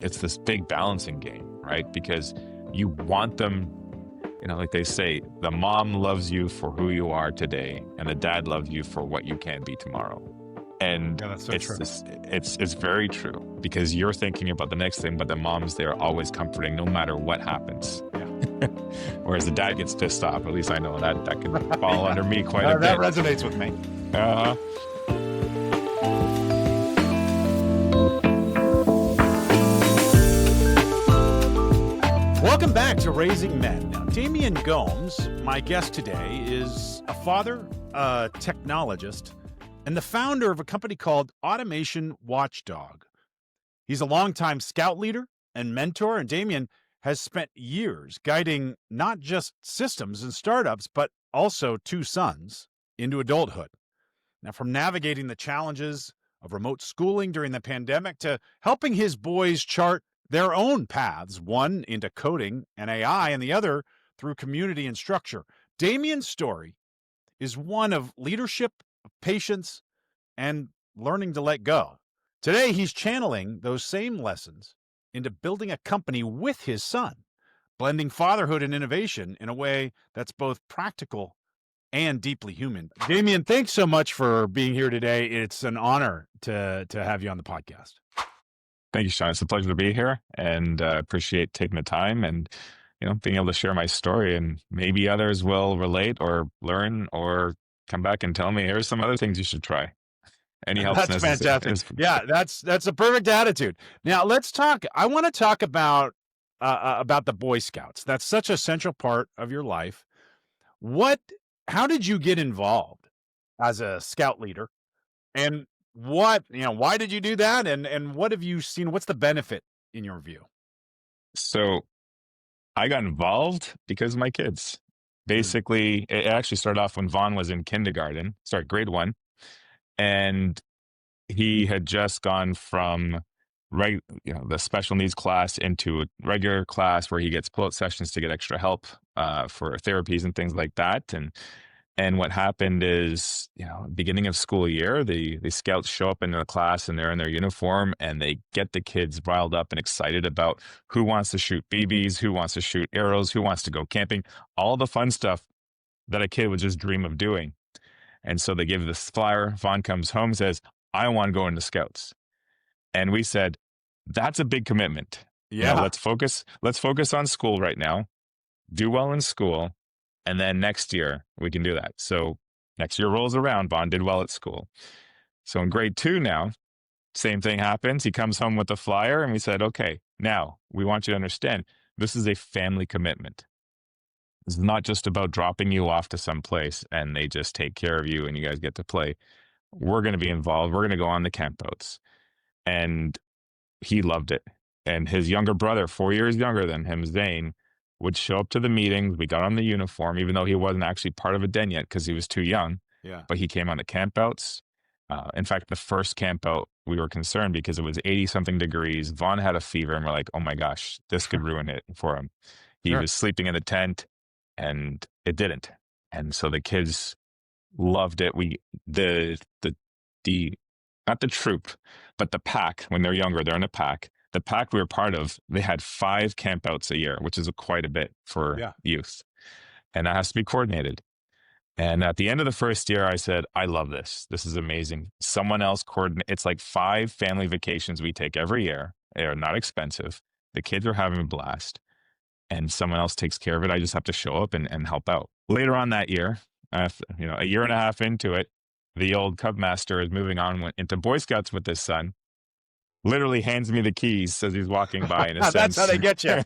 it's this big balancing game, right? Because you want them, like they say, the mom loves you for who you are today, and the dad loves you for what you can be tomorrow. And Yeah, that's so true. it's very true, because you're thinking about the next thing, but the mom's there always comforting no matter what happens. Yeah. Whereas the dad gets pissed off. At least I know that can fall under me quite a bit. That resonates with me. Welcome back to Raising Men. Now, Damian Gomes, my guest today, is a father, a technologist, and the founder of a company called Automation Watchdog. He's a longtime scout leader and mentor, and Damian has spent years guiding not just systems and startups, but also two sons into adulthood. Now, from navigating the challenges of remote schooling during the pandemic to helping his boys chart their own paths, one into coding and AI and the other through community and structure, Damian's story is one of leadership, patience, and learning to let go. Today, he's channeling those same lessons into building a company with his son, blending fatherhood and innovation in a way that's both practical and deeply human. Damian, thanks so much for being here today. It's an honor to have you on the podcast. Thank you, Shaun. It's a pleasure to be here, and appreciate taking the time and being able to share my story, and maybe others will relate or learn or come back and tell me, here's some other things you should try. Any help? That's fantastic. Yeah, that's a perfect attitude. Now let's talk. I want to talk about the Boy Scouts. That's such a central part of your life. How did you get involved as a scout leader, and why did you do that, and what have you seen? What's the benefit in your view? So I got involved because of my kids. Basically, it actually started off when Vaughn was in grade 1. And he had just gone from the special needs class into a regular class where he gets pull-out sessions to get extra help for therapies and things like that. And what happened is, beginning of school year, the scouts show up into the class and they're in their uniform, and they get the kids riled up and excited about who wants to shoot BBs, who wants to shoot arrows, who wants to go camping, all the fun stuff that a kid would just dream of doing. And so they give this flyer. Vaughn comes home, says, I want to go into scouts. And we said, that's a big commitment. Yeah. Let's focus on school right now, do well in school, and then next year we can do that. So next year rolls around, Vaughn did well at school. So in grade 2 now, same thing happens. He comes home with the flyer, and we said, okay, now we want you to understand, this is a family commitment. It's not just about dropping you off to some place and they just take care of you and you guys get to play. We're going to be involved. We're going to go on the campouts. And he loved it. And his younger brother, 4 years younger than him, Zane, would show up to the meetings. We got on the uniform, even though he wasn't actually part of a den yet because he was too young. Yeah. But he came on the campouts. In fact, the first campout, we were concerned because it was 80-something degrees. Vaughn had a fever, and we're like, oh my gosh, this could ruin it for him. He was sleeping in the tent, and it didn't. And so the kids loved it. Not the troop, but the pack, when they're younger, they're in a pack. The pack we were part of, they had 5 campouts a year, which is quite a bit for youth. And that has to be coordinated. And at the end of the first year, I said, I love this. This is amazing. Someone else coordinate. It's like 5 family vacations we take every year. They are not expensive. The kids are having a blast. And someone else takes care of it. I just have to show up and help out. Later on that year, a year and a half into it, the old Cubmaster is moving on, went into Boy Scouts with his son. Literally hands me the keys as he's walking by. In a sense. That's how they get you.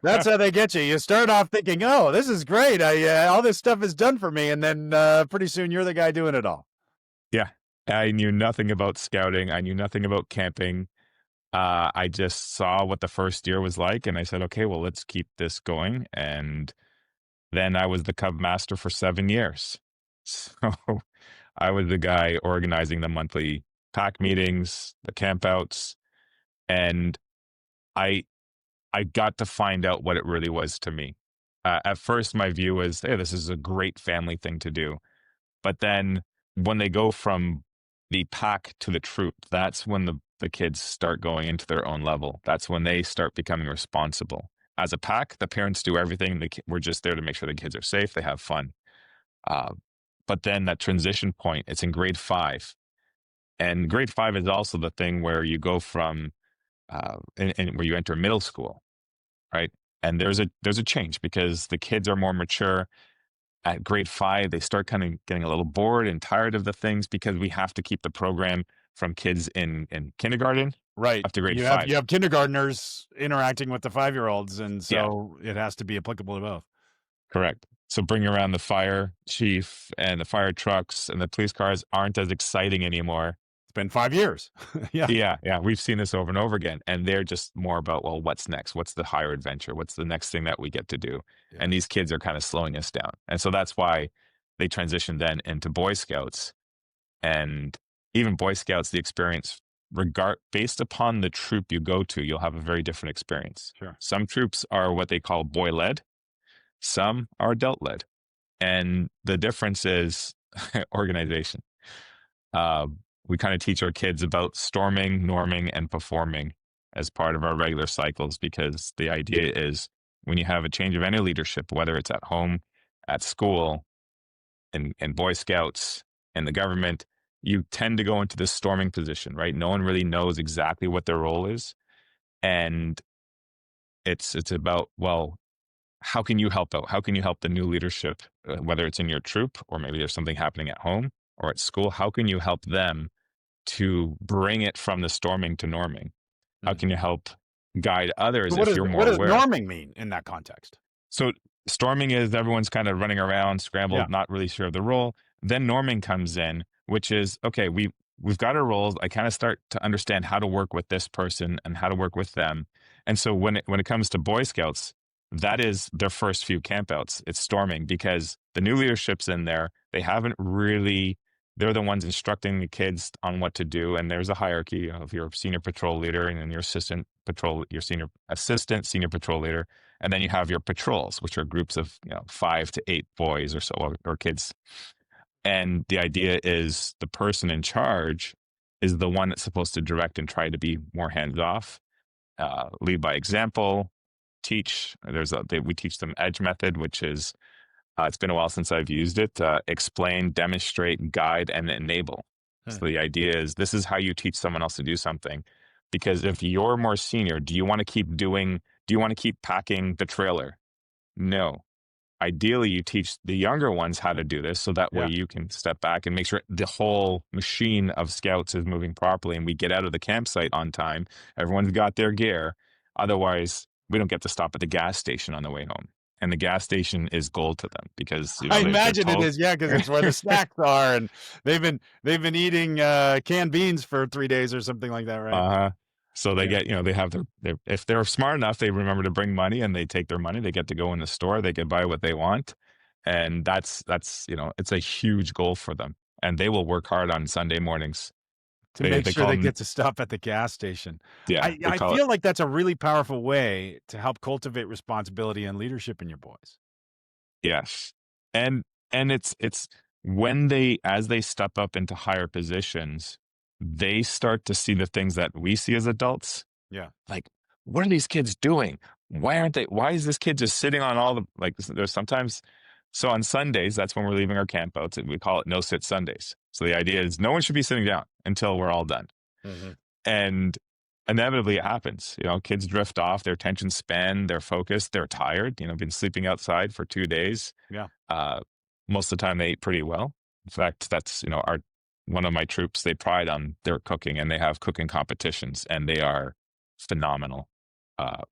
That's how they get you. You start off thinking, "Oh, this is great. All this stuff is done for me," and then pretty soon you're the guy doing it all. Yeah, I knew nothing about scouting. I knew nothing about camping. I just saw what the first year was like, and I said, "Okay, well, let's keep this going." And then I was the Cubmaster for 7 years. So I was the guy organizing the monthly pack meetings, the campouts, and I got to find out what it really was to me. At first, my view was, hey, this is a great family thing to do. But then when they go from the pack to the troop, that's when the kids start going into their own level. That's when they start becoming responsible. As a pack, the parents do everything. We're just there to make sure the kids are safe, they have fun. Uh, but then that transition point, it's in grade 5. And grade 5 is also the thing where you go from, and where you enter middle school, right? And there's a change because the kids are more mature. At grade 5, they start kind of getting a little bored and tired of the things because we have to keep the program from kids in kindergarten Right. up to grade You have 5. you have kindergartners interacting with the 5-year-olds, and Yeah, so it has to be applicable to both. correct. So bring around the fire chief and the fire trucks and the police cars aren't as exciting anymore. It's been 5 years. Yeah. Yeah, yeah, we've seen this over and over again, and they're just more about, well, what's next? What's the higher adventure? What's the next thing that we get to do? Yeah. And these kids are kind of slowing us down, and so that's why they transitioned then into Boy Scouts. And even Boy Scouts, the experience, based upon the troop you go to, you'll have a very different experience. Sure. Some troops are what they call boy led, some are adult led, and the difference is organization. Uh, we kind of teach our kids about storming, norming, and performing as part of our regular cycles because the idea is when you have a change of any leadership, whether it's at home, at school, in Boy Scouts, and the government, you tend to go into this storming position, right? No one really knows exactly what their role is. And it's about, well, how can you help out? How can you help the new leadership, whether it's in your troop or maybe there's something happening at home or at school? How can you help them to bring it from the storming to norming? How Mhm. can you help guide So others what if does you're what more does aware? norming mean in that context? So storming is everyone's kind of running around, Yeah. scrambled, not really sure of the role. Then norming comes in, which is okay. We've got our roles. I kind of start to understand how to work with this person and how to work with them. And so when it comes to Boy Scouts, that is their first few campouts. It's storming because the new leadership's in there. They haven't really. They're the ones instructing the kids on what to do, and there's a hierarchy of your senior patrol leader and then your senior assistant, senior patrol leader, and then you have your patrols, which are groups of 5 to 8 boys or so, or kids. And the idea is the person in charge is the one that's supposed to direct and try to be more hands off, lead by example, teach. We teach them EDGE method, which is it's been a while since I've used it. Explain, demonstrate, guide, and enable. Huh. So the idea is this is how you teach someone else to do something. Because if you're more senior, do you want to keep doing? Do you want to keep packing the trailer? No. Ideally, you teach the younger ones how to do this so that way Yeah. you can step back and make sure the whole machine of scouts is moving properly and we get out of the campsite on time. Everyone's got their gear. Otherwise, we don't get to stop at the gas station on the way home. And the gas station is gold to them because I they're imagine it told. is, yeah, because it's where the snacks are, and they've been eating, canned beans for 3 days or something like that, right? Uh-huh. So they Yeah. get, they have if they're smart enough, they remember to bring money and they take their money. They get to go in the store, they can buy what they want. And it's a huge goal for them. And they will work hard on Sunday mornings. To They make they sure call they them, get to stop at the gas station. yeah, I they I call it, feel like that's a really powerful way to help cultivate responsibility and leadership in your boys. yes. And it's when as they step up into higher positions, they start to see the things that we see as adults. Yeah. Like, what are these kids doing? Why is this kid just sitting on all the, like, there's sometimes, so on Sundays, that's when we're leaving our campouts, and we call it no sit Sundays. So the idea is no one should be sitting down until we're all done. Mhm. And inevitably it happens. Kids drift off, their attention span, their focus, they're tired, been sleeping outside for 2 days. Yeah. Uh, Most of the time they eat pretty well. In fact, that's, one of my troops, they pride on their cooking and they have cooking competitions and they are phenomenal. Uh,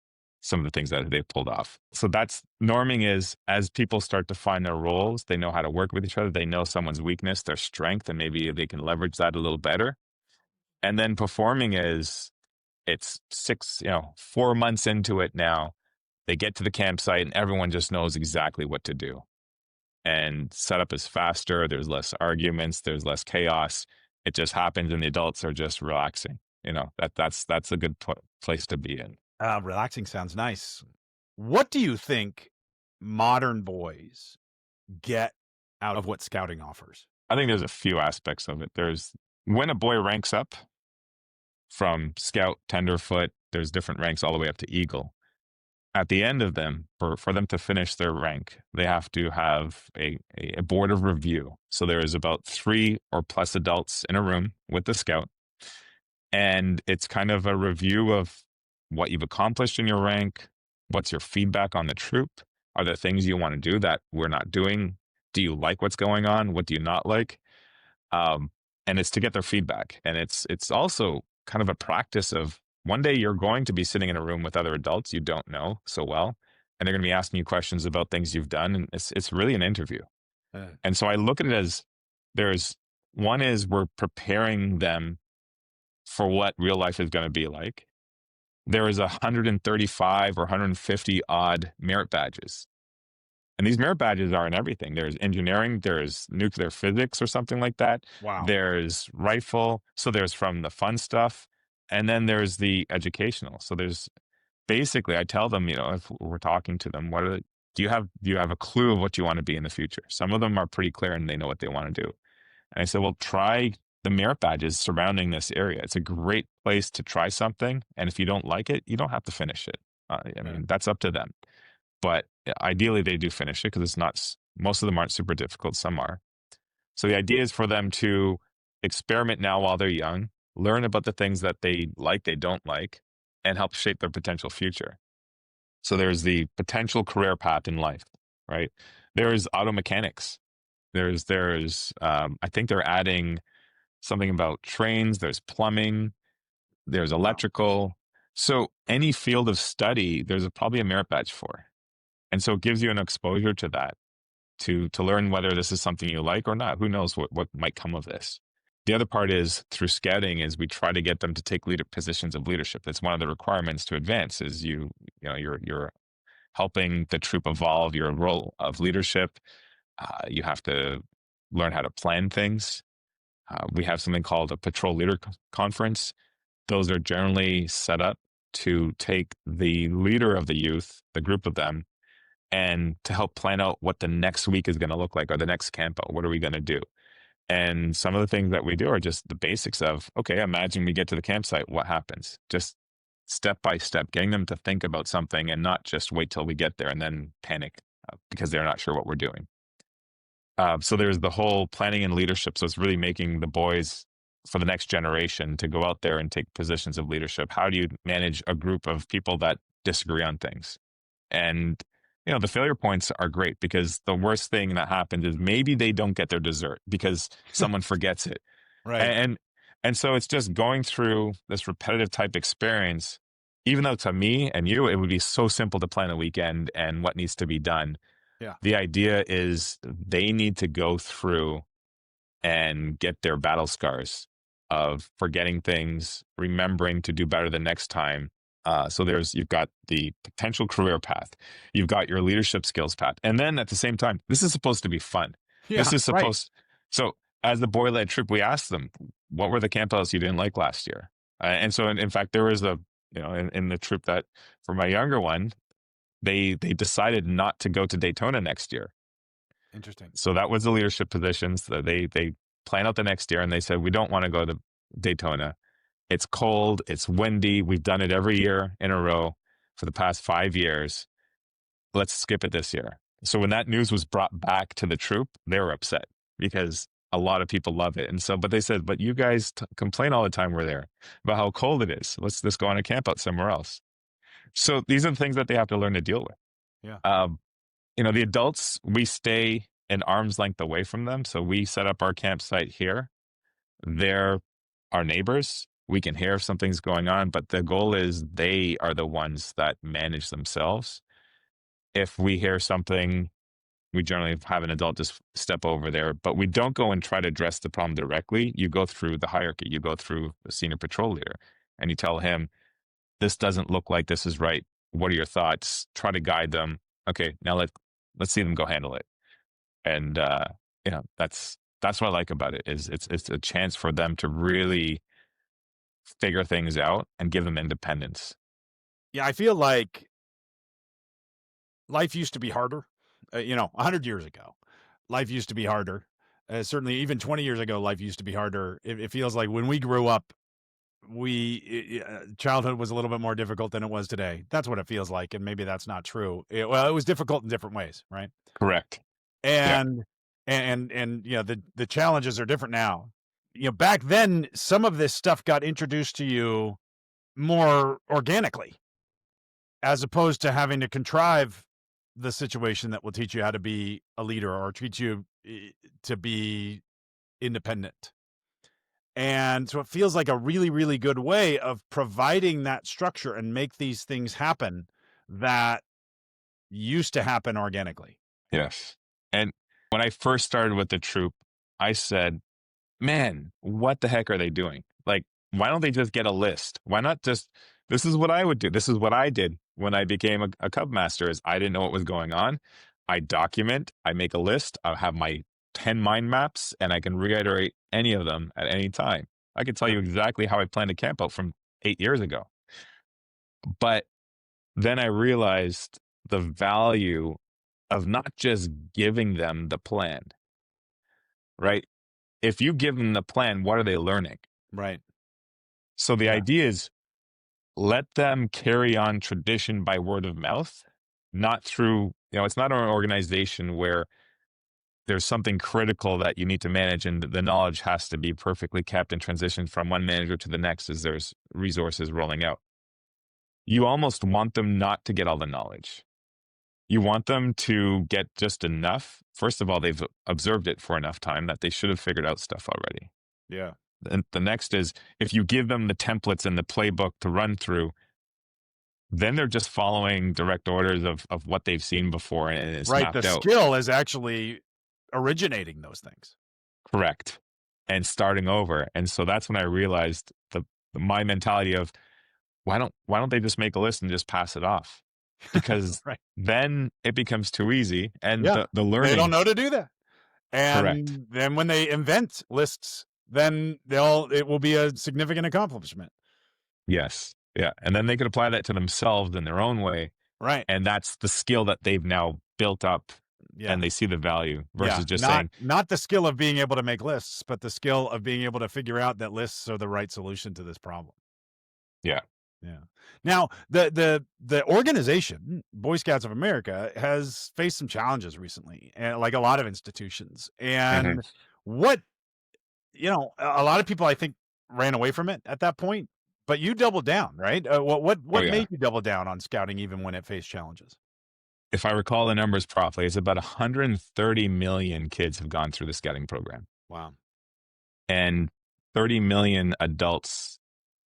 some of the things that they've pulled off. So that's norming is as people start to find their roles, they know how to work with each other. They know someone's weakness, their strength, and maybe they can leverage that a little better. And then performing is it's 4 months into it now. They get to the campsite and everyone just knows exactly what to do. And setup is faster. There's less arguments. There's less chaos. It just happens, and the adults are just relaxing. That's a good place to be in. Relaxing sounds nice. What do you think modern boys get out of what scouting offers? I think there's a few aspects of it. There's when a boy ranks up from scout, tenderfoot, there's different ranks all the way up to eagle. At the end of them, for them to finish their rank, they have to have a board of review. So there is about 3 or plus adults in a room with the scout, and it's kind of a review of what you've accomplished in your rank. What's your feedback on the troop? Are there things you want to do that we're not doing? Do you like what's going on? What do you not like? Um, and it's to get their feedback. And it's also kind of a practice of one day you're going to be sitting in a room with other adults you don't know so well, and they're going to be asking you questions about things you've done, and it's really an interview. Uh, And so I look at it as there's one is we're preparing them for what real life is going to be like. There is 135 or 150 odd merit badges. And these merit badges are in everything. There's engineering, there's nuclear physics or something like that. wow. There's rifle. So there's from the fun stuff. And then there's the educational. So there's basically, I tell them, if we're talking to them, do you have a clue of what you want to be in the future? Some of them are pretty clear and they know what they want to do. And I said, well, try the merit badges surrounding this area. It's a great place to try something. And if you don't like it, you don't have to finish it. I mean, that's up to them. But ideally, they do finish it because it's not, most of them aren't super difficult. Some are. So the idea is for them to experiment now while they're young, learn about the things that they like, they don't like, and help shape their potential future. So there's the potential career path in life, right? There's auto mechanics. I think they're adding something about trains. There's plumbing. There's Wow. electrical. So any field of study, there's probably a merit badge for. And so it gives you an exposure to that, to learn whether this is something you like or not. Who knows what might come of this. The other part is through scouting is we try to get them to take leader positions of leadership. That's one of the requirements to advance is you're helping the troop evolve your role of leadership. You have to learn how to plan things. We have something called a patrol leader conference. Those are generally set up to take the leader of the youth, the group of them, and to help plan out what the next week is going to look like or the next camp out. What are we going to do? And some of the things that we do are just the basics of, okay, imagine we get to the campsite. What happens? Just step by step, getting them to think about something and not just wait till we get there and then panic because they're not sure what we're doing. So there's the whole planning and leadership. So it's really making the boys for the next generation to go out there and take positions of leadership. How do you manage a group of people that disagree on things? And the failure points are great because the worst thing that happens is maybe they don't get their dessert because someone forgets it. Right. And so it's just going through this repetitive type experience, even though to me and you, it would be so simple to plan a weekend and what needs to be done. Yeah. The idea is they need to go through and get their battle scars of forgetting things, remembering to do better the next time. So you've got the potential career path, you've got your leadership skills path, and then at the same time, this is supposed to be fun. Yeah. This is Right. supposed. So as the boy-led troop, we asked them, what were the campouts you didn't like last year? And so in fact, there was in the troop that for my younger one, they decided not to go to Daytona next year. Interesting. So that was the leadership positions that they plan out the next year, and they said we don't want to go to Daytona. It's cold, it's windy. We've done it every year in a row for the past 5 years. Let's skip it this year. So when that news was brought back to the troop, they were upset because a lot of people love it. And so, but they said, but you guys complain all the time we're there about how cold it is. Let's go on a camp out somewhere else. So these are the things that they have to learn to deal with. Yeah. The adults, we stay an arm's length away from them. So we set up our campsite here. They're our neighbors. We can hear if something's going on, but the goal is they are the ones that manage themselves. If we hear something, we generally have an adult just step over there, but we don't go and try to address the problem directly. You go through the hierarchy. You go through the senior patrol leader and you tell him, this doesn't look like this is right. What are your thoughts? Try to guide them. Okay, now let's see them go handle it. And that's what I like about it is it's a chance for them to really figure things out and give them independence. Yeah. I feel like life used to be harder. 100 years ago, life used to be harder. Certainly, even 20 years ago, life used to be harder. It feels like when we grew up, childhood was a little bit more difficult than it was today. That's what it feels like, and maybe that's not true. Well, it was difficult in different ways, right? Correct. Yeah. And the challenges are different now. Back then, some of this stuff got introduced to you more organically, as opposed to having to contrive the situation that will teach you how to be a leader or teach you to be independent. And so it feels like a really, really good way of providing that structure and make these things happen that used to happen organically. Yes. And when I first started with the troop, I said, man, what the heck are they doing? Like, why don't they just get a list? Why not just, this is what I would do. This is what I did when I became a Cubmaster is I didn't know what was going on. I document, I make a list, I have my 10 mind maps, and I can reiterate any of them at any time. I can tell Yeah. you exactly how I planned a camp out from 8 years ago. But then I realized the value of not just giving them the plan, right? If you give them the plan, what are they learning? Right. So the Yeah. idea is let them carry on tradition by word of mouth, not through, it's not an organization where there's something critical that you need to manage and the knowledge has to be perfectly kept and transitioned from one manager to the next as there's resources rolling out. You almost want them not to get all the knowledge. You want them to get just enough. First of all, they've observed it for enough time that they should have figured out stuff already. Yeah. And the next is if you give them the templates and the playbook to run through, then they're just following direct orders of what they've seen before and it's Right. The mapped out. skill is actually originating those things. Correct. And starting over. And so that's when I realized my mentality of why don't they just make a list and just pass it off? Because Right. then it becomes too easy and Yeah. the They don't learning. know to do that. Correct. And then when they invent lists, then it will be a significant accomplishment. Yes. Yeah. And then they could apply that to themselves in their own way. Right. And that's the skill that they've now built up Yeah. and they see the value Yeah. versus just Not saying, not the skill of being able to make lists, but the skill of being able to figure out that lists are the right solution to this problem. yeah. Yeah. Now, the organization, Boy Scouts of America, has faced some challenges recently, and like a lot of institutions. Hmm. And what, a lot of people I think ran away from it at that point, but you doubled down, right? What Oh, what yeah. made you double down on scouting even when it faced challenges? If I recall the numbers properly, it's about 130 million kids have gone through the scouting program Wow. and 30 million adults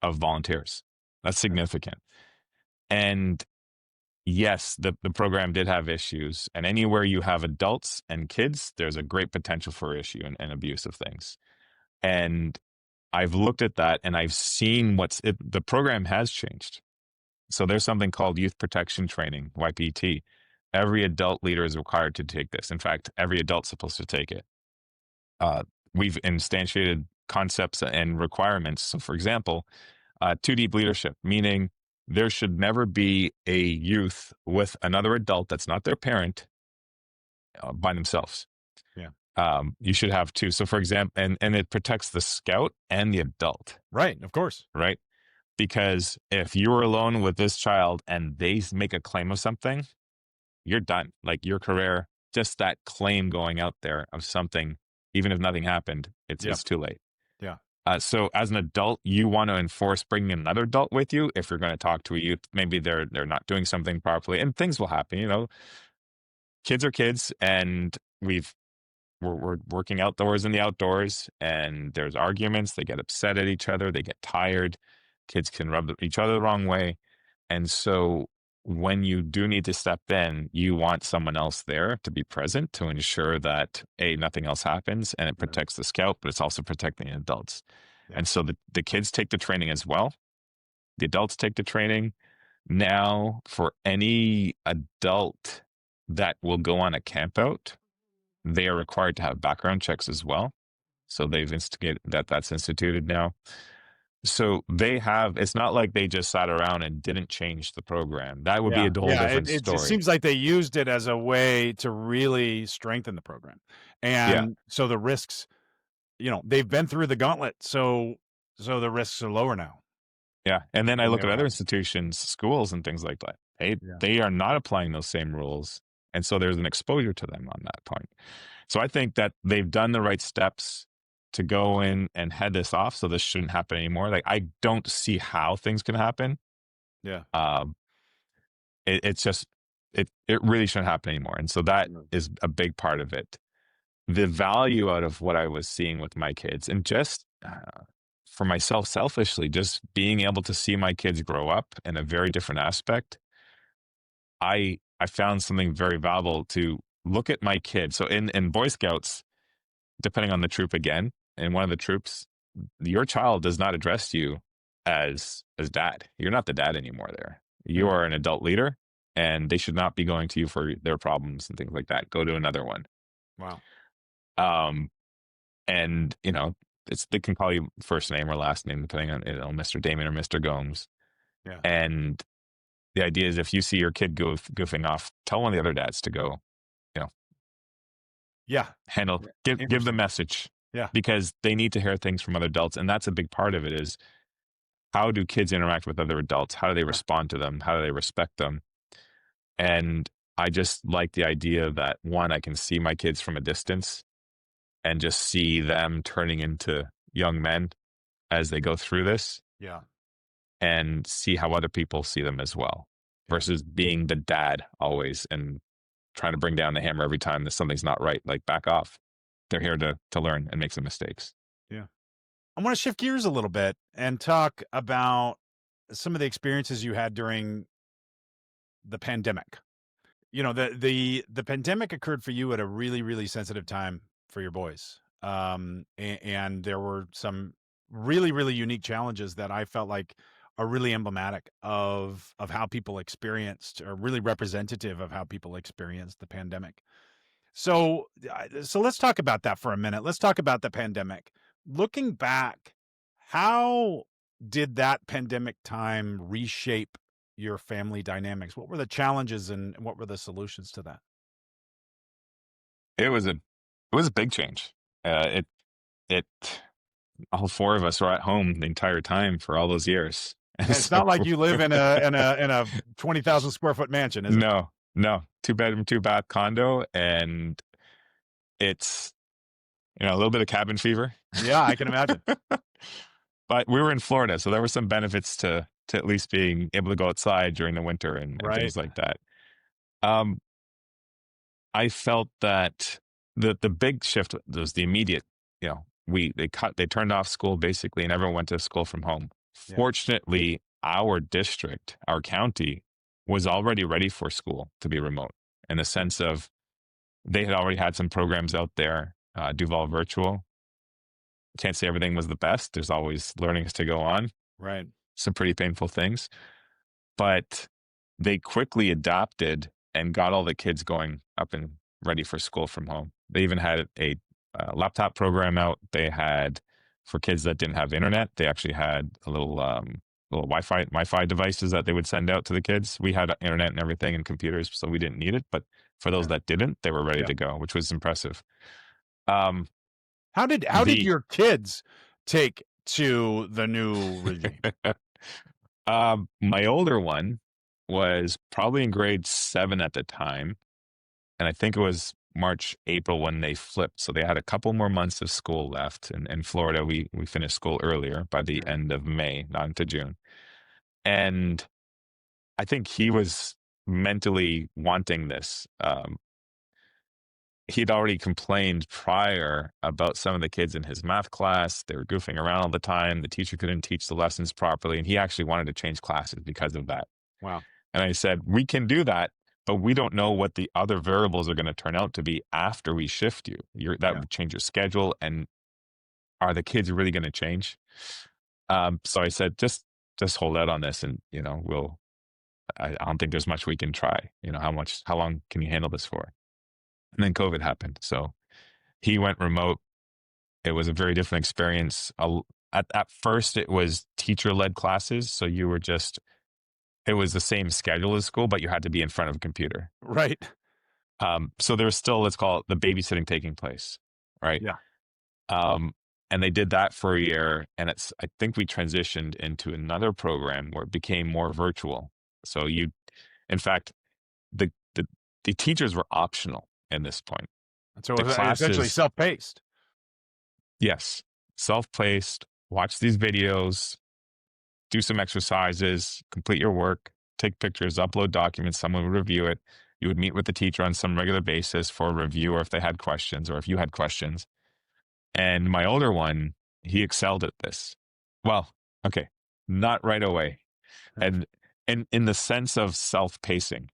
of volunteers. That's Yeah. significant. And yes, the program did have issues. And anywhere you have adults and kids, there's a great potential for issue and abuse of things. And I've looked at that and I've seen the program has changed. So there's something called youth protection training, YPT. Every adult leader is required to take this. In fact, every adult's supposed to take it. We've instantiated concepts and requirements. So, for example, two deep leadership, meaning there should never be a youth with another adult that's not their parent by themselves. Yeah. You should have two. So, for example, and it protects the scout and the adult, Right. Of course. right? Because if you're alone with this child and they make a claim of something, you're done. Like your career, just that claim going out there of something, even if nothing happened, Yeah. it's too late. Yeah. So as an adult, you want to enforce bringing another adult with you. If you're going to talk to a youth, maybe they're not doing something properly, and things will happen. Kids are kids, and we're working outdoors in the outdoors, and there's arguments. They get upset at each other. They get tired. Kids can rub each other the wrong way, and so when you do need to step in, you want someone else there to be present to ensure that nothing else happens, and it Yeah. protects the scout, but it's also protecting adults. Yeah. And so the kids take the training as well. The adults take the training. Now, for any adult that will go on a camp out, they are required to have background checks as well. So they've instigated that's instituted now. So they have, it's not like they just sat around and didn't change the program. That would be Yeah, a whole yeah, different it story. seems like they used it as a way to really strengthen the program, Yeah. and so the risks, they've been through the gauntlet, so the risks are lower now Yeah. And then I than they look at ever other have. institutions, schools and things like that. Yeah, They are not applying those same rules. And so there's an exposure to them on that point. So I think that they've done the right steps to go in and head this off. So this shouldn't happen anymore. Like I don't see how things can happen. yeah, Um, it's just it really shouldn't happen anymore. And so that no, is a big part of it. The value out of what I was seeing with my kids, and just for myself, selfishly, just being able to see my kids grow up in a very different aspect, I found something very valuable to look at my kids. So in Boy Scouts, depending on the troop again, in one of the troops, your child does not address you as dad. You're not the dad anymore there. You yeah, are an adult leader, and they should not be going to you for their problems and things like that. Go to another one. wow, Um, and they can call you first name or last name depending on Mr. Damian or Mr. Gomes. yeah, And the idea is if you see your kid goofing off, tell one of the other dads to go, you know, yeah, handle, yeah, give the interesting, message, yeah, because they need to hear things from other adults, and that's a big part of it. Is how do kids interact with other adults? How do they yeah, respond to them? How do they respect them? And I just like the idea that one, I can see my kids from a distance and just see them turning into young men as they go through this, yeah, and see how other people see them as well, yeah, versus being the dad always and trying to bring down the hammer every time that something's not right. Like, back off. They're here to learn and make some mistakes. yeah. I wanna shift gears a little bit and talk about some of the experiences you had during the pandemic. The pandemic occurred for you at a really, really sensitive time for your boys. And there were some really, really unique challenges that I felt like are really emblematic of how people experienced, or really representative of how people experienced the pandemic. So let's talk about that for a minute. Let's talk about the pandemic. Looking back, how did that pandemic time reshape your family dynamics? What were the challenges and what were the solutions to that? It was a big change. It all four of us were at home the entire time for all those years. And Yeah, it's so not like you live in a 20,000 square foot mansion, is it? no, no, two bedroom, two bath condo, and it's a little bit of cabin fever. Yeah, I can imagine. But we were in Florida, so there were some benefits to at least being able to go outside during the winter and Right. things like that. Um, I felt that the big shift was the immediate, they turned off school basically, and everyone went to school from home. Yeah. Fortunately, our district, our county, was already ready for school to be remote, in the sense of they had already had some programs out there. Duval Virtual. Can't say everything was the best. There's always learnings to go on. Right. Some pretty painful things, but they quickly adapted and got all the kids going up and ready for school from home. They even had a laptop program out. They had, for kids that didn't have internet, they actually had a little Wi-Fi devices that they would send out to the kids. We had internet and everything and computers, so we didn't need it. But for those Yeah. that didn't, they were ready Yeah. to go, which was impressive. Um, How did the your kids take to the new regime? my older one was probably in grade 7 at the time, and I think it was March, April when they flipped. So they had a couple more months of school left. In Florida, we finished school earlier by the Yeah. end of May, not into June. And I think he was mentally wanting this. He'd already complained prior about some of the kids in his math class. They were goofing around all the time. The teacher couldn't teach the lessons properly, and he actually wanted to change classes because of that. Wow. And I said, we can do that, but we don't know what the other variables are going to turn out to be after we shift you. That Yeah. would change your schedule. And are the kids really going to change? So I said, just hold out on this, and I don't think there's much we can try. How long can you handle this for? And then COVID happened. So he went remote. It was a very different experience. at first it was teacher-led classes, so you were just it was the same schedule as school, but you had to be in front of a computer. Right. So there's still, let's call it, the babysitting taking place, right? Yeah. Um, and they did that for a year, and I think we transitioned into another program where it became more virtual. So in fact, the the the teachers were optional in this point. So The it was essentially classes, self-paced. yes, self-paced, watch these videos, do some exercises, complete your work, take pictures, upload documents, someone would review it. You would meet with the teacher on some regular basis for a review, or if they had questions, or if you had questions. And my older one, he excelled at this. Well, okay, not right away. Right. And in the sense of self-pacing,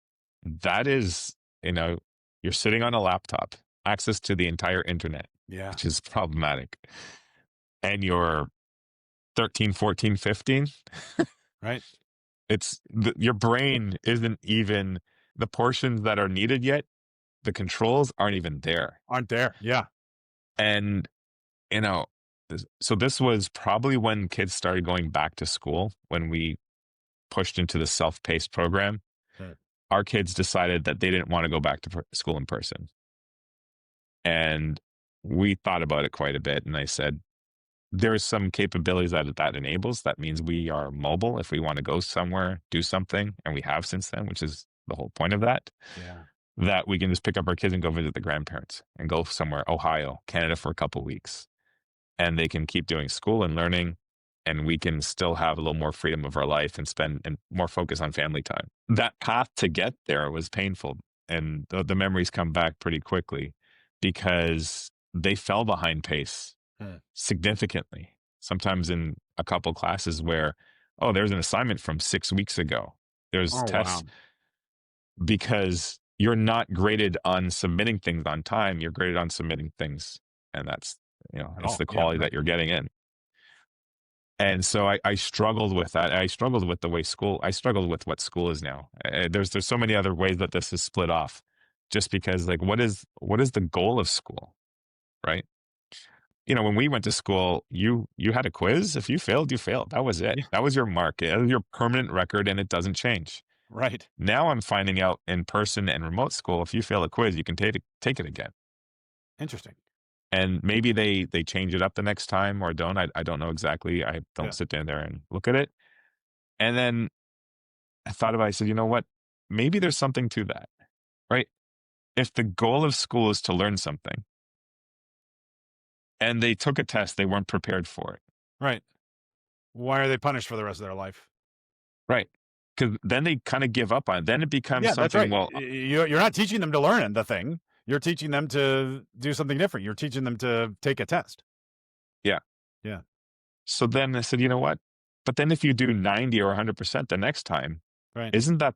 that is, you know, you're sitting on a laptop, access to the entire internet, Yeah. which is problematic. And you're 13, 14, 15. Right. Your brain isn't even the portions that are needed yet. The controls aren't even there. Aren't there. Yeah. And, you know, so this was probably when kids started going back to school, when we pushed into the self-paced program. Right. Our kids decided that they didn't want to go back to school in person. And we thought about it quite a bit. And I said, there's some capabilities that enables. That means we are mobile if we want to go somewhere, do something. And we have since then, which is the whole point of that. Yeah. That we can just pick up our kids and go visit the grandparents and go somewhere, Ohio, Canada, for a couple weeks. And they can keep doing school and learning, and we can still have a little more freedom of our life and spend and more focus on family time. That path to get there was painful, and the memories come back pretty quickly because they fell behind pace significantly. Sometimes in a couple classes where, oh, there's an assignment from 6 weeks ago. There's Oh, wow. tests, because you're not graded on submitting things on time. You're graded on submitting things, and that's, it's Oh, the yeah. quality Right. that you're getting in. And so I struggled with that. I struggled with I struggled with what school is now. There's so many other ways that this is split off, just because, like, what is the goal of school, right? When we went to school, you had a quiz. If you failed, you failed. That was it. Yeah. That was your mark. That was your permanent record, and it doesn't change. Right. Now I'm finding out in person and remote school, if you fail a quiz, you can take it again. Interesting. And maybe they change it up the next time or don't. I don't know exactly. I Yeah. don't sit down there and look at it. And then I thought about it. I said, you know what? Maybe there's something to that, right? If the goal of school is to learn something and they took a test, they weren't prepared for it. Right. Why are they punished for the rest of their life? Right. Because then they kind of give up on it. Then it becomes Yeah, that's something, right. well, You're not teaching them to learn the thing. You're teaching them to do something different. You're teaching them to take a test. yeah. Yeah. So then I said, you know what? But then if you do 90 or 100% the next time, Right. isn't that,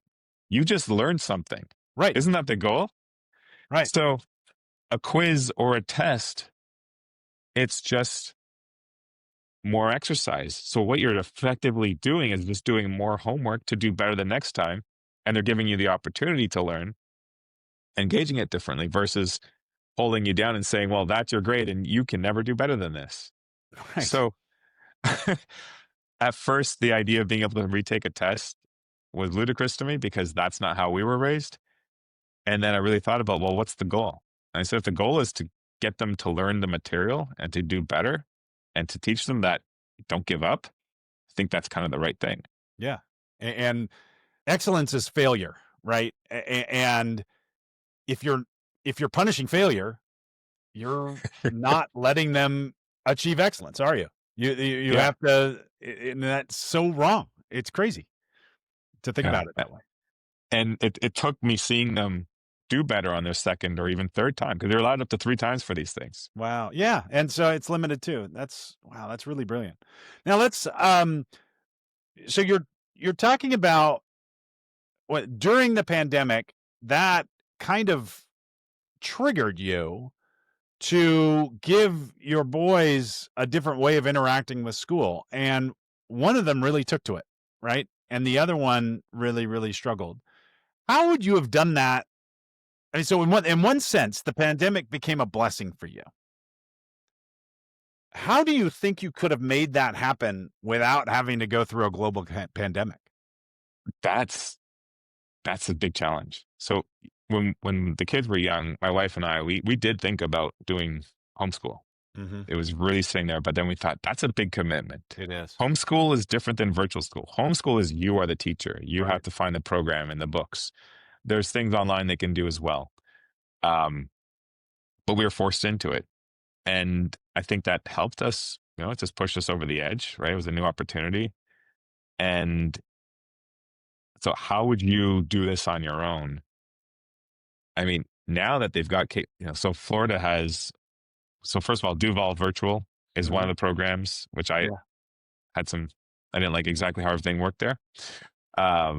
you just learned something? Right. Isn't that the goal? Right. So a quiz or a test, it's just more exercise. So what you're effectively doing is just doing more homework to do better the next time. And they're giving you the opportunity to learn, engaging it differently versus holding you down and saying, well, that's your grade and you can never do better than this. Right. So at first, the idea of being able to retake a test was ludicrous to me because that's not how we were raised. And then I really thought about, well, what's the goal? And I said, if the goal is to get them to learn the material and to do better and to teach them that don't give up, I think that's kind of the right thing. Yeah. And excellence is failure, right? And if you're punishing failure, you're not letting them achieve excellence, are you? You Yeah. have to, and that's so wrong. It's crazy to think Yeah. about it that way. And it took me seeing them do better on their second or even third time because they're allowed up to 3 times for these things. Wow. Yeah. And so it's limited too. That's really brilliant. Now let's so you're talking about what during the pandemic that kind of triggered you to give your boys a different way of interacting with school, and one of them really took to it, right? And the other one really, really struggled. How would you have done that? I mean, so in one sense, the pandemic became a blessing for you. How do you think you could have made that happen without having to go through a global pandemic? That's that's a big challenge. So when the kids were young, my wife and I, we did think about doing homeschool. Mhm. It was really sitting there, but then we thought that's a big commitment. It is. Homeschool is different than virtual school. Homeschool is you are the teacher. You have Right. to find the program and the books. There's things online they can do as well. Um, but we were forced into it. And I think that helped us, it just pushed us over the edge, right? It was a new opportunity. And so how would you do this on your own? I mean, now that they've got, so Florida has, so first of all, Duval Virtual is one of Mhm. the programs, which I Yeah. had some, I didn't like exactly how everything worked there.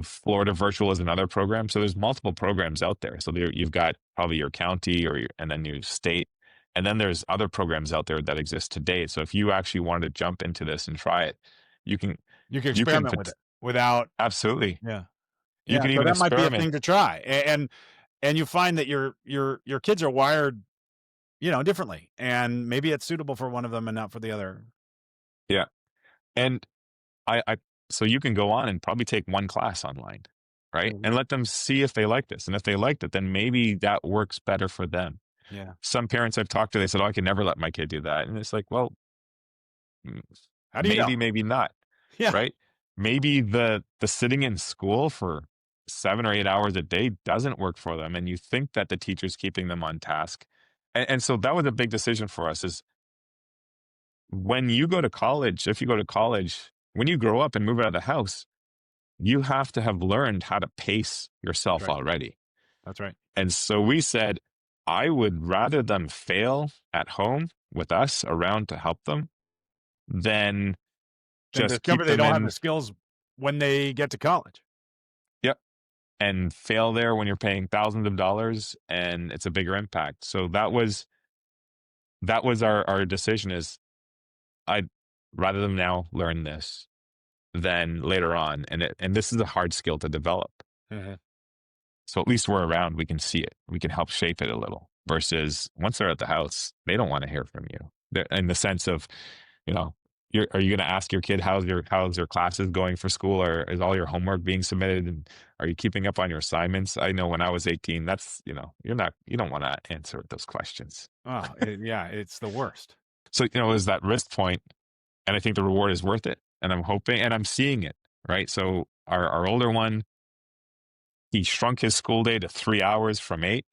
Florida Virtual is another program. So there's multiple programs out there. So you've got probably your county and then your state. And then there's other programs out there that exist today. So if you actually wanted to jump into this and try it, you can, You can you can experiment with it without. absolutely, Yeah. you Yeah, can so even that might be a experiment. thing to try, and you find that your kids are wired, differently, and maybe it's suitable for one of them and not for the other. Yeah. And I so you can go on and probably take one class online, right? Mhm. And let them see if they like this. And if they liked it, then maybe that works better for them. Yeah. Some parents I've talked to, they said, "Oh, I can never let my kid do that." And it's like, well, mm, How do you know? maybe, maybe not, Yeah. right? Maybe the sitting in school for 7 or 8 hours a day doesn't work for them, and you think that the teacher's keeping them on task. And so that was a big decision for us. Is when you go to college, if you go to college, when you grow up and move out of the house, you have to have learned how to pace That's yourself right. already. That's right. And so we said, I would rather them fail at home with us around to help them than And just discover keep they them don't have in, the skills when they get to college. yep, and fail there when you're paying thousands of dollars and it's a bigger impact. So that was our decision is I'd rather them now learn this than later on. And this is a hard skill to develop. Mhm. So at least we're around, we can see it. We can help shape it a little versus once they're at the house, they don't want to hear from you. In the sense of, you know, are you going to ask your kid how's your classes going for school, or is all your homework being submitted, and are you keeping up on your assignments? I know when I was 18, that's, you don't want to answer those questions. Oh, yeah, it's the worst. So, is that risk point, and I think the reward is worth it. And I'm hoping, and I'm seeing it, right? So our older one, he shrunk his school day to 3 hours from 8.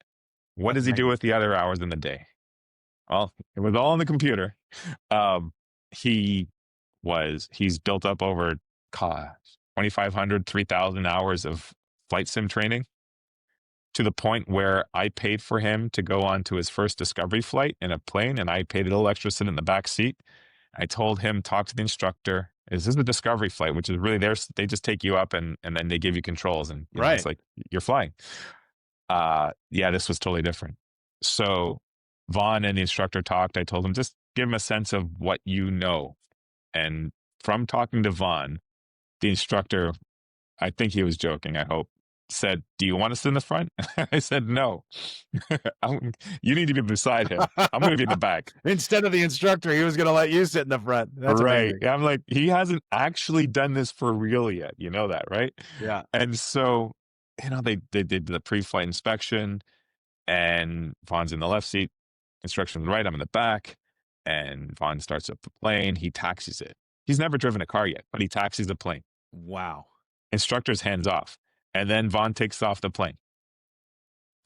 What That's does he do amazing. with the other hours in the day? Well, it was all on the computer. Um, he he's built up over 2,500, 3,000 hours of flight sim training to the point where I paid for him to go on to his first discovery flight in a plane, and I paid a little extra sit in the back seat. I told him, talk to the instructor. Is this a discovery flight, which is really theirs? They just take you up and then they give you controls, and it's Right. like you're flying. Yeah, this was totally different. So Vaughn and the instructor talked. I told him, just give him a sense of what you know. And from talking to Vaughn, the instructor, I think he was joking, I hope, said, "Do you want to sit in the front?" I said, "No. You need to be beside him. I'm going to be in the back." Instead of the instructor, he was gonna let you sit in the front. That's Right. amazing. I'm like, he hasn't actually done this for real yet. You know that, right? Yeah. And so, they did the pre-flight inspection, and Vaughn's in the left seat, instruction on the right, I'm in the back, and Vaughn starts up the plane. He taxis it. He's never driven a car yet, but he taxis the plane. Wow. Instructor's hands off. And then Vaughn takes off the plane,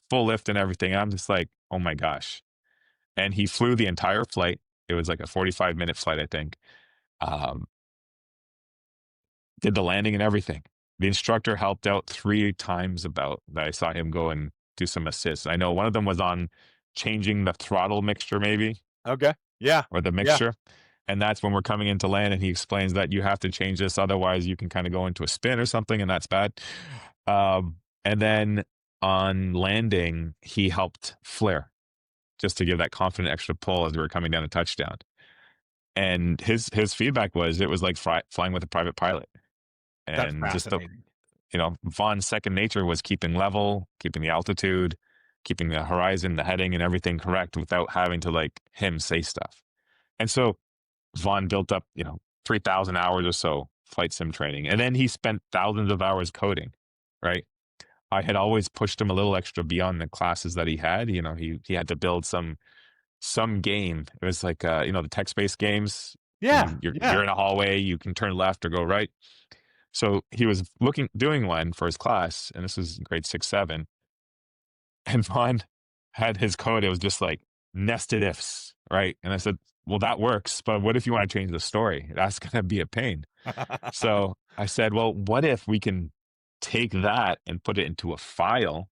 full lift and everything. And I'm just like, oh my gosh. And he flew the entire flight. It was like a 45-minute flight, I think. Um, did the landing and everything. The instructor helped out 3 times about that. I saw him go and do some assists. I know one of them was on changing the throttle mixture, maybe, Okay. Yeah. or the Yeah. mixture. And that's when we're coming into land, and he explains that you have to change this, otherwise you can kind of go into a spin or something, and that's bad. And then on landing, he helped flare just to give that confident extra pull as we were coming down a touchdown. And his feedback was it was like flying with a private pilot, That's and just fascinating. Vaughn's second nature was keeping level, keeping the altitude, keeping the horizon, the heading, and everything correct without having to like him say stuff. And so Vaughn built up, 3,000 hours or so flight sim training. And then he spent thousands of hours coding, right? I had always pushed him a little extra beyond the classes that he had. He had to build some game. It was like the text-based games. Yeah, You're yeah. in a hallway, you can turn left or go right. So he was doing one for his class, and this was grade 6, 7. And Vaughn had his code. It was just like nested ifs, right? And I said, well, that works, but what if you want to change the story? That's going to be a pain. So I said, well, what if we can take that and put it into a file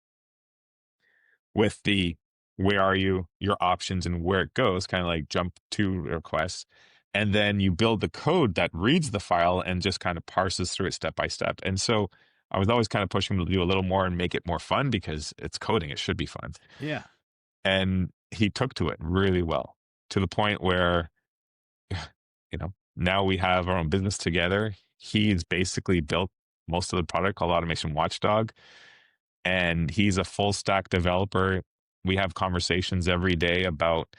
with the where are you, your options, and where it goes, kind of like jump to requests. And then you build the code that reads the file and just kind of parses through it step by step. And so I was always kind of pushing him to do a little more and make it more fun because it's coding. It should be fun. Yeah. And he took to it really well, to the point where, now we have our own business together. He's basically built most of the product called Automation Watchdog, and he's a full stack developer. We have conversations every day about,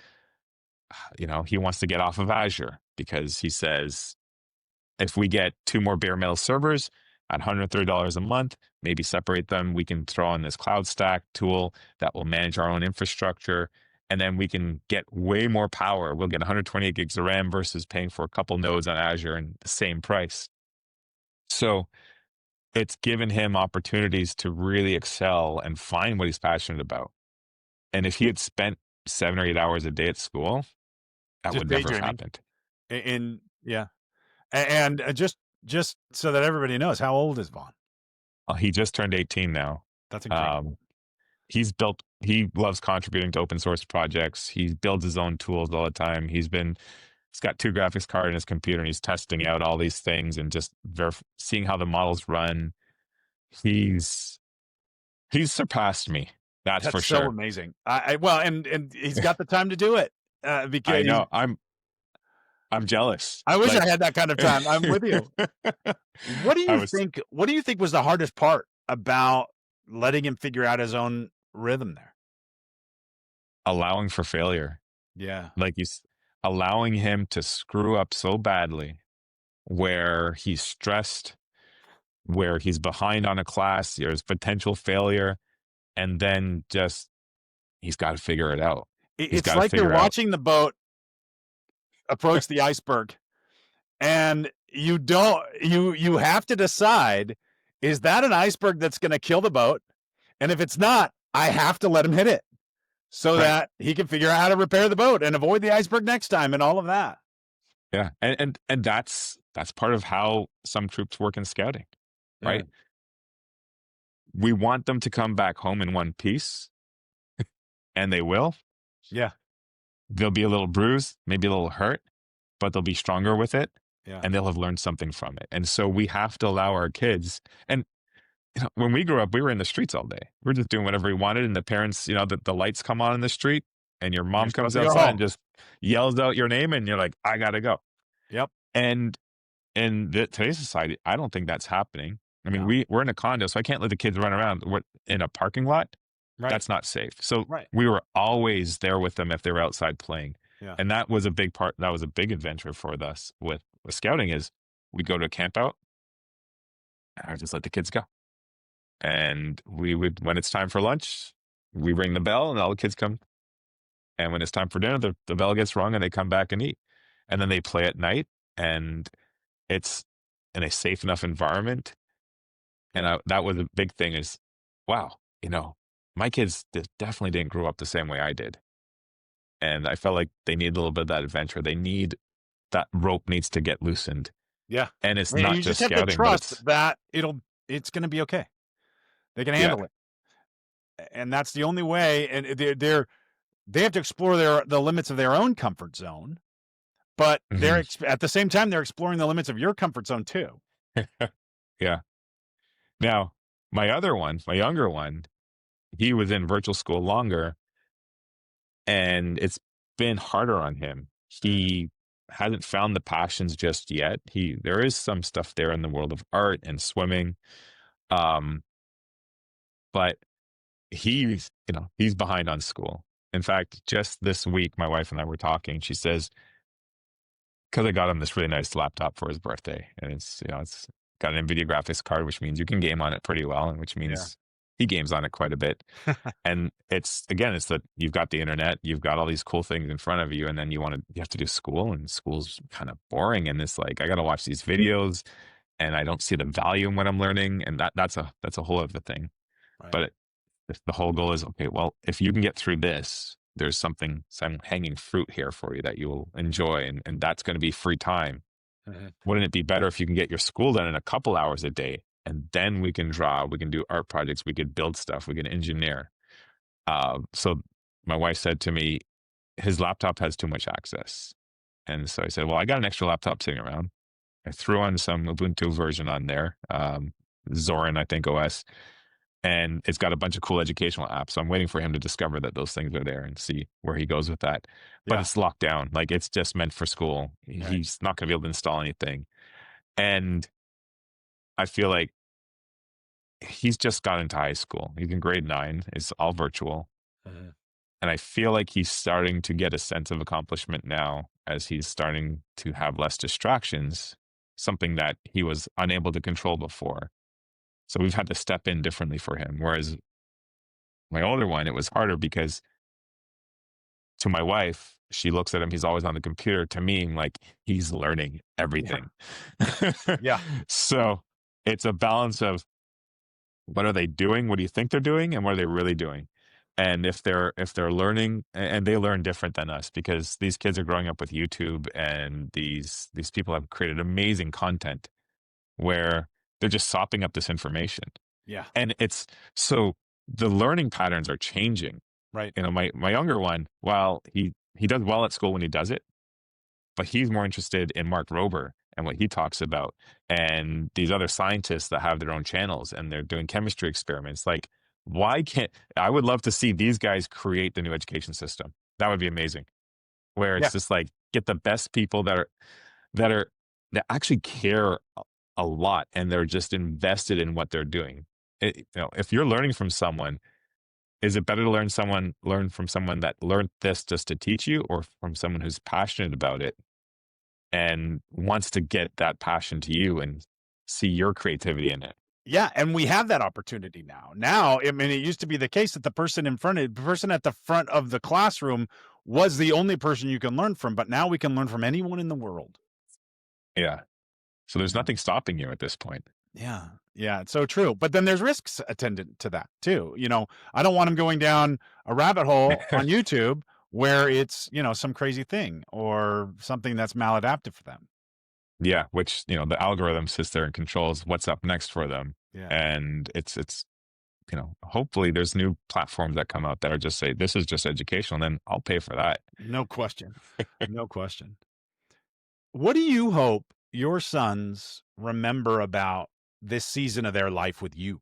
he wants to get off of Azure because he says, if we get 2 more bare metal servers at $130 a month, maybe separate them, we can throw on this cloud stack tool that will manage our own infrastructure. And then we can get way more power. We'll get 128 gigs of RAM versus paying for a couple nodes on Azure and the same price. So it's given him opportunities to really excel and find what he's passionate about. And if he had spent 7 or 8 hours a day at school, that Just would never have daydreaming. happened. And yeah. And just so that everybody knows, how old is Vaughn? He just turned 18 now. That's incredible. Um, he loves contributing to open source projects. He builds his own tools all the time. He's got 2 graphics cards in his computer, and he's testing out all these things and just seeing how the models run. He's surpassed me. That's for That's so sure. amazing. Well, and he's got the time to do it I because know. I'm jealous. I wish Like, I had that kind of time. I'm with you. What do I you was think? What do you think was the hardest part about letting him figure out his own rhythm there? allowing for failure. Yeah, Like allowing him to screw up so badly where he's stressed, where he's behind on a class, there's potential failure, and then just he's got to figure it out. He's it's got to like you're figure out. watching the boat approach the iceberg, and you have to decide: is that an iceberg that's going to kill the boat? And if it's not, I have to let him hit it so Right. that he can figure out how to repair the boat and avoid the iceberg next time, and all of that. Yeah. And that's part of how some troops work in scouting, Yeah, right? We want them to come back home in one piece, and they will. yeah, They'll be a little bruised, maybe a little hurt, but they'll be stronger with it, yeah. and they'll have learned something from it. And so we have to allow our kids. And when we grew up, we were in the streets all day. We were just doing whatever we wanted, and the parents, the lights come on in the street, and your You're mom supposed comes to go outside and home. just yells out your name, and you're like, I gotta go. Yep. And in today's society, I don't think that's happening. I mean, No. we're in a condo, so I can't let the kids run around. We're in a parking lot. Right. That's not safe. So Right. we were always there with them if they were outside playing. Yeah. And that was a big part. That was a big adventure for us with scouting is we go to a camp out and I just let the kids go. And we would, when it's time for lunch, we ring the bell and all the kids come. And when it's time for dinner, the bell gets rung and they come back and eat. And then they play at night and it's in a safe enough environment. And that was a big thing is, wow, my kids definitely didn't grow up the same way I did. And I felt like they need a little bit of that adventure. That rope needs to get loosened. Yeah. And it's And not you just just have to scouting, but trust it's, that it's going to be okay. They can yeah. handle it. And that's the only way. And they have to explore the limits of their own comfort zone, but Mhm. at the same time, they're exploring the limits of your comfort zone too. Yeah. Now, my younger one, he was in virtual school longer and it's been harder on him. He hasn't found the passions just yet. There is some stuff there in the world of art and swimming. Um, but he's behind on school. In fact, just this week, my wife and I were talking. She says, because I got him this really nice laptop for his birthday, and it's got an NVIDIA graphics card, which means you can game on it pretty well, and which Yeah. means he games on it quite a bit. And it's again, it's that you've got the internet, you've got all these cool things in front of you, and then you have to do school, and school's kind of boring, and it's like I got to watch these videos, and I don't see the value in what I'm learning, and that's a whole other thing. Right. But if the whole goal is okay, well, if you can get through this, there's some hanging fruit here for you that you will enjoy, and that's going to be free time. Mhm. Wouldn't it be better if you can get your school done in a couple hours a day, and then we can draw, we can do art projects, we could build stuff, we can engineer. So my wife said to me, his laptop has too much access. And so I said, well, I got an extra laptop sitting around. I threw on some Ubuntu version on there, Zorin, I think, OS, and it's got a bunch of cool educational apps. So I'm waiting for him to discover that those things are there and see where he goes with that. But Yeah. it's locked down. Like it's just meant for school. Right. He's not going to be able to install anything. And I feel like he's just got into high school. He's in grade 9. It's all virtual. Mhm. And I feel like he's starting to get a sense of accomplishment now as he's starting to have less distractions, something that he was unable to control before. So we've had to step in differently for him. Whereas my older one, it was harder because to my wife, she looks at him, he's always on the computer. To me, like he's learning Yeah. everything. Yeah. So it's a balance of what are they doing? What do you think they're doing? And what are they really doing? And if they're learning, and they learn different than us because these kids are growing up with YouTube, and these people have created amazing content where they're just sopping up this information. Yeah. And it's so the learning patterns are changing. Right. My younger one, while he does well at school when he does it, but he's more interested in Mark Rober and what he talks about, and these other scientists that have their own channels and they're doing chemistry experiments. Like, why can't I would love to see these guys create the new education system. That would be amazing. Where Yeah. it's just like get the best people that are that actually care a lot, and they're just invested in what they're doing. If you're learning from someone, is it better to learn from someone that learned this just to teach you, or from someone who's passionate about it and wants to get that passion to you and see your creativity in it? Yeah, and we have that opportunity now. Now, I mean, it used to be the case that the person at the front of the classroom was the only person you can learn from, but now we can learn from anyone in the world. Yeah. So there's Yeah. nothing stopping you at this point. Yeah. Yeah, it's so true. But then there's risks attendant to that too. I don't want him going down a rabbit hole on YouTube where it's, some crazy thing or something that's maladaptive for them. Yeah, which, the algorithm sits there and controls what's up next for them. Yeah. And it's hopefully there's new platforms that come out that are just say, this is just educational, then I'll pay for that. No question. No question. What do you hope your sons remember about this season of their life with you?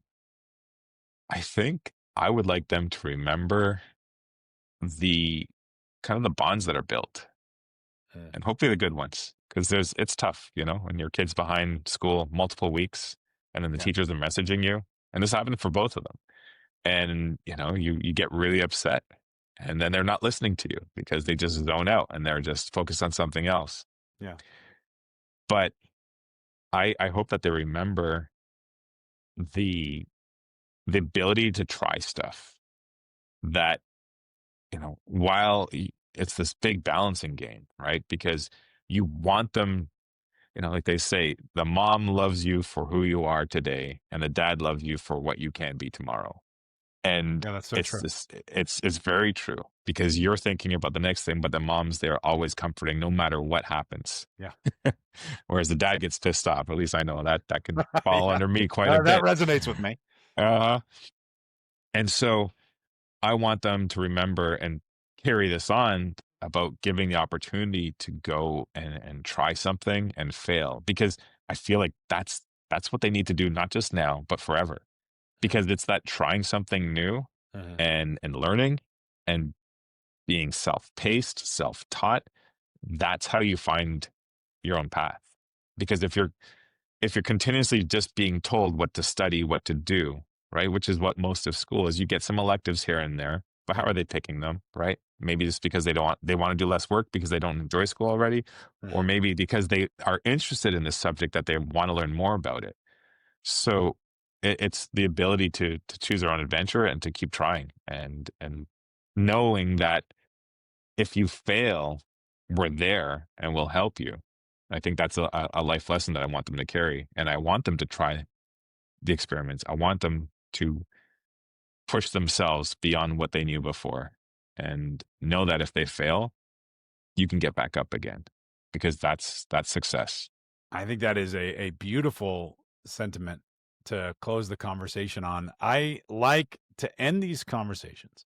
I think I would like them to remember the kind of the bonds that are built, Uh, and hopefully the good ones. Because it's tough, when your kid's behind school multiple weeks and then the yeah. teachers are messaging you. And this happened for both of them. And, you get really upset, and then they're not listening to you because they just zone out and they're just focused on something else. Yeah. But I hope that they remember the the ability to try stuff that, while it's this big balancing game, right? Because you want them, like they say, the mom loves you for who you are today, and the dad loves you for what you can be tomorrow. And Yeah, that's so it's true. this, it's very true because you're thinking about the next thing, but the mom's there always comforting no matter what happens. Yeah. Whereas the dad gets pissed off. At least I know that can fall Yeah. under me quite a That bit. resonates with me. Uh, and so I want them to remember and carry this on about giving the opportunity to go and try something and fail, because I feel like that's what they need to do, not just now, but forever. Because it's that trying something new Uh-huh. and learning and being self-paced, self-taught, that's how you find your own path. Because if you're continuously just being told what to study, what to do, right? Which is what most of school is. You get some electives here and there, but how Yeah. are they picking them, right? Maybe just because they want to do less work because they don't enjoy school already, or maybe because they are interested in this subject that they want to learn more about it. So it's the ability to choose their own adventure and to keep trying, and knowing that if you fail, we're there and we'll help you. I think that's a life lesson that I want them to carry, and I want them to try the experiments. I want them to push themselves beyond what they knew before, and know that if they fail, you can get back up again, because that's success. I think that is a beautiful sentiment to close the conversation on. I like to end these conversations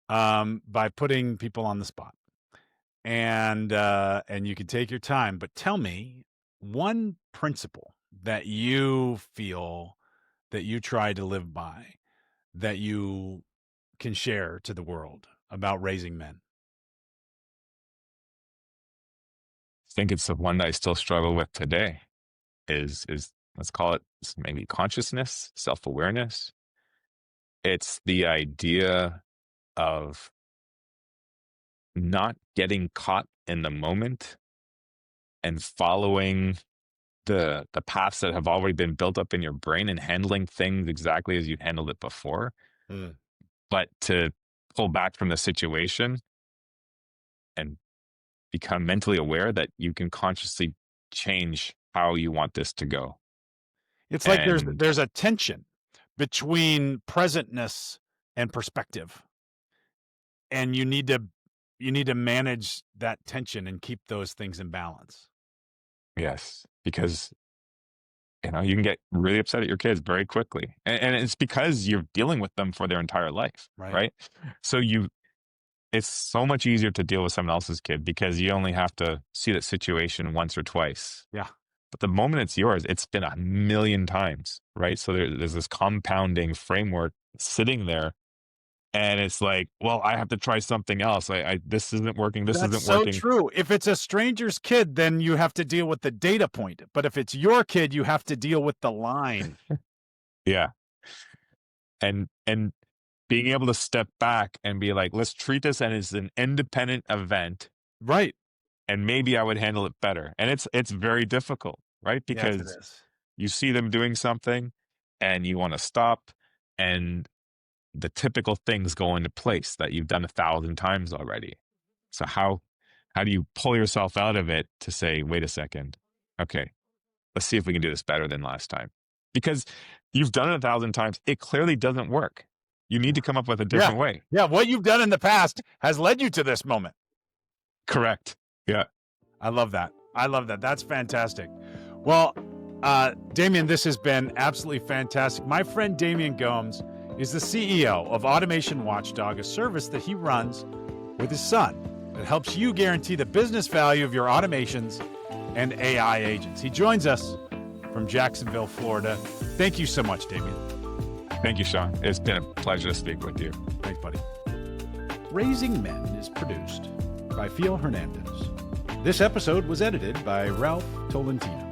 by putting people on the spot, and you can take your time, but tell me one principle that you feel that you try to live by, that you can share to the world about raising men. I think it's the one that I still struggle with today. Is let's call it maybe consciousness, self-awareness. It's the idea of not getting caught in the moment and following the paths that have already been built up in your brain and handling things exactly as you handled it before, but to pull back from the situation and become mentally aware that you can consciously change how you want this to go. It's like And there's a tension between presentness and perspective, and you need to manage that tension and keep those things in balance. yes, because you can get really upset at your kids very quickly, and it's because you're dealing with them for their entire life, right? So it's so much easier to deal with someone else's kid because you only have to see that situation once or twice. Yeah. But the moment it's yours, it's been 1,000,000 times, right? So there's this compounding framework sitting there, and it's like, well, I have to try something else. This isn't working. This That's isn't so working. true. If it's a stranger's kid, then you have to deal with the data point. But if it's your kid, you have to deal with the line. Yeah. And being able to step back and be like, let's treat this as an independent event. Right. And maybe I would handle it better. And it's very difficult, right? Yes, Because it is. you see them doing something and you want to stop, and the typical things go into place that you've done 1,000 times already. So how do you pull yourself out of it to say, wait a second, okay, let's see if we can do this better than last time? Because you've done it 1,000 times. It clearly doesn't work. You need to come up with a different way. Yeah, what you've done in the past has led you to this moment. Correct. Yeah. I love that. That's fantastic. Well, Damian, this has been absolutely fantastic. My friend Damian Gomes is the CEO of Automation Watchdog, a service that he runs with his son that helps you guarantee the business value of your automations and AI agents. He joins us from Jacksonville, Florida. Thank you so much, Damian. Thank you, Shaun. It's been a pleasure to speak with you. Thanks, buddy. Raising Men is produced by Phil Hernandez. This episode was edited by Ralph Tolentino.